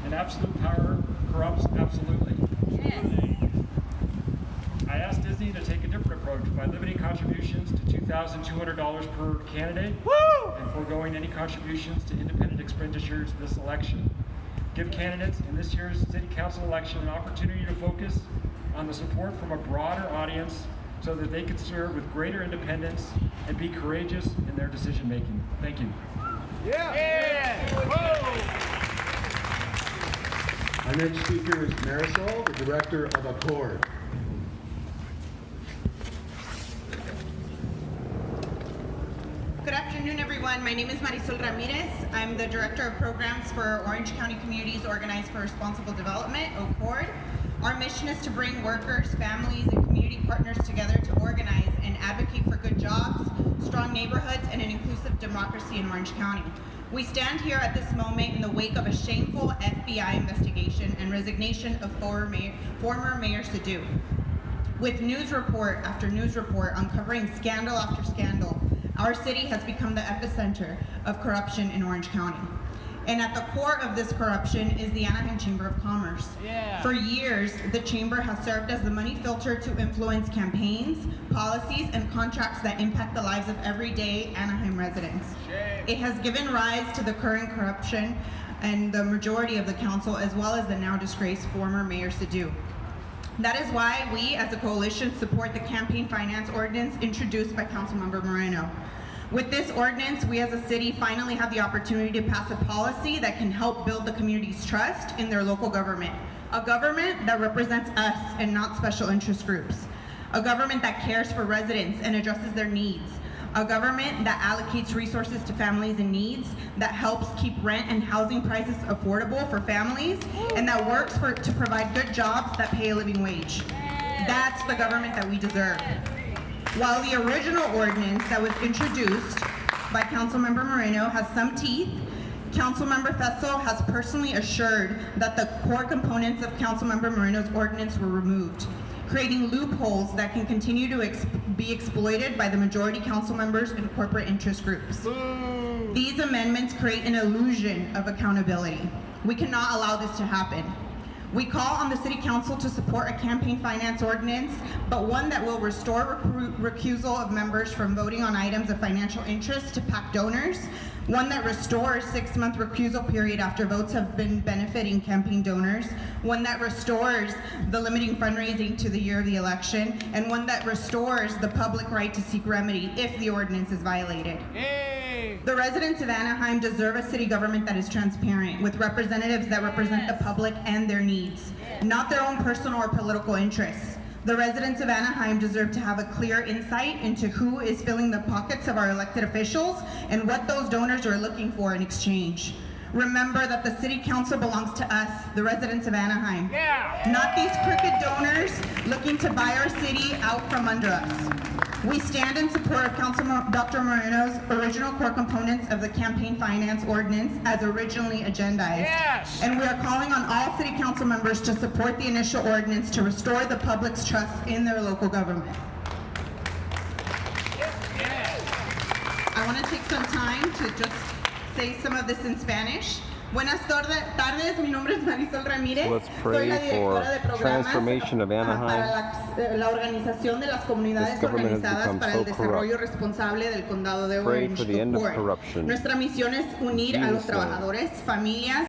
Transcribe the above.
and absolute power corrupts absolutely. I asked Disney to take a different approach by limiting contributions to $2,200 per candidate and foregoing any contributions to independent expenditures this election. Give candidates in this year's City Council election an opportunity to focus on the support from a broader audience so that they can serve with greater independence and be courageous in their decision making. Thank you. Our next speaker is Marisol, the Director of Accord. Good afternoon, everyone. My name is Marisol Ramirez. I'm the Director of Programs for Orange County Communities Organized for Responsible Development, OCORD. Our mission is to bring workers, families, and community partners together to organize and advocate for good jobs, strong neighborhoods, and an inclusive democracy in Orange County. We stand here at this moment in the wake of a shameful FBI investigation and resignation of former Mayor Sadu. With news report after news report uncovering scandal after scandal, our city has become the epicenter of corruption in Orange County. And at the core of this corruption is the Anaheim Chamber of Commerce. For years, the Chamber has served as the money filter to influence campaigns, policies, and contracts that impact the lives of everyday Anaheim residents. It has given rise to the current corruption and the majority of the council, as well as the now disgraced former Mayor Sadu. That is why we, as a coalition, support the campaign finance ordinance introduced by Councilmember Moreno. With this ordinance, we as a city finally have the opportunity to pass a policy that can help build the community's trust in their local government. A government that represents us and not special interest groups. A government that cares for residents and addresses their needs. A government that allocates resources to families in needs, that helps keep rent and housing prices affordable for families, and that works to provide good jobs that pay a living wage. That's the government that we deserve. While the original ordinance that was introduced by Councilmember Moreno has some teeth, Councilmember Fessel has personally assured that the core components of Councilmember Moreno's ordinance were removed, creating loopholes that can continue to be exploited by the majority council members and corporate interest groups. These amendments create an illusion of accountability. We cannot allow this to happen. We call on the City Council to support a campaign finance ordinance, but one that will restore recusal of members from voting on items of financial interest to PAC donors, one that restores 6-month recusal period after votes have been benefiting campaign donors, one that restores the limiting fundraising to the year of the election, and one that restores the public right to seek remedy if the ordinance is violated. The residents of Anaheim deserve a city government that is transparent, with representatives that represent the public and their needs, not their own personal or political interests. The residents of Anaheim deserve to have a clear insight into who is filling the pockets of our elected officials and what those donors are looking for in exchange. Remember that the City Council belongs to us, the residents of Anaheim, not these crooked donors looking to buy our city out from under us. We stand in support of Dr. Moreno's original core components of the campaign finance ordinance as originally agendized. And we are calling on all City Council members to support the initial ordinance to restore the public's trust in their local government. I want to take some time to just say some of this in Spanish. Buenas tardes, mi nombre es Marisol Ramírez. Let's Soy pray la directora de for programas transformation of Anaheim. para la organización de las comunidades This government has organizadas become para so el desarrollo corrupt. responsable del condado de Pray Orange. for the end of OCORD. corruption. Nuestra misión es unir a los Jesus' name. trabajadores, familias,